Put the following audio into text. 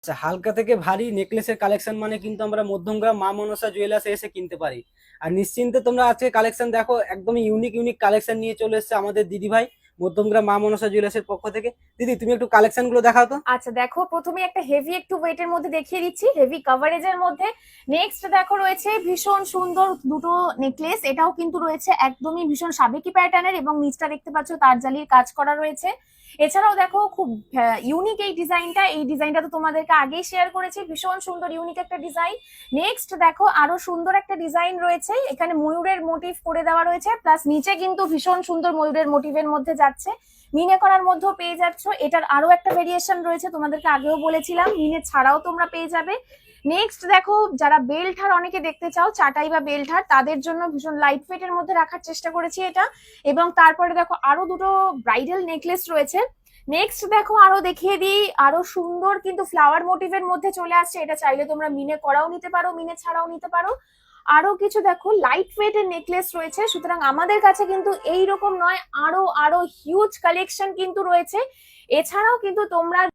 আচ্ছা, হালকা থেকে ভারী নেকলেসের কালেকশন মানে কিন্তু আমরা মধ্যমগ্রাম মা মনসা জুয়েলার্সে এসে কিনতে পারি। আর নিশ্চিন্তে তোমরা আজকে কালেকশন দেখো, একদমই ইউনিক ইউনিক কালেকশন নিয়ে চলে এসেছে আমাদের দিদি ভাই মধ্যমগ্রাম মা মনসা জুয়েলার্সের পক্ষ থেকে। দিদি, তুমি একটু কালেকশন গুলো দেখাও তো। আচ্ছা দেখো, প্রথমে একটা হেভি একটু ওয়েটের মধ্যে দেখিয়ে দিচ্ছি, হেভি কভারেজের মধ্যে। নেক্সট দেখো রয়েছে ভীষণ সুন্দর দুটো নেকলেস, এটাও কিন্তু রয়েছে একদমই ভীষণ সাবেকি প্যাটার্নের, এবং নিচটা দেখতে পাচ্ছ তার জালির কাজ করা রয়েছে। এছাড়াও দেখো খুব ইউনিক এই ডিজাইনটা তো তোমাদেরকে আগেই শেয়ার করেছি, ভীষণ সুন্দর ইউনিক একটা ডিজাইন। নেক্সট দেখো আরো সুন্দর একটা ডিজাইন রয়েছে, এখানে ময়ূরের মোটিভ করে দেওয়া রয়েছে, প্লাস নিচে কিন্তু ভীষণ সুন্দর ময়ূরের মোটিভের মধ্যে যাচ্ছে, মিনে করার মধ্যেও পেয়ে যাচ্ছ। এটার আরো একটা ভেরিয়েশন রয়েছে, তোমাদেরকে আগেও বলেছিলাম মিনে ছাড়াও তোমরা পেয়ে যাবে। নেক্সট দেখো, যারা বেল্ট হার অনেকে দেখতে চাও, চাটাই বা বেল্ট হার, তাদের জন্য ভীষণ লাইট ওয়েট এর মধ্যে রাখার চেষ্টা করেছি এটা। এবং তারপরে দেখো আরো দুটো ব্রাইডাল নেকলেস রয়েছে। নেক্সট দেখো আরো দেখিয়ে দিই, আরো সুন্দর কিন্তু ফ্লাওয়ার মোটিভের মধ্যে চলে আসছে, এটা চাইলে তোমরা মিনে করাও নিতে পারো, মিনে ছাড়াও নিতে পারো। আরো কিছু দেখো লাইট ওয়েট এর নেকলেস রয়েছে, সুতরাং আমাদের কাছে কিন্তু এই রকম নয়, আরো আরো হিউজ কালেকশন কিন্তু রয়েছে। এছাড়াও কিন্তু তোমরা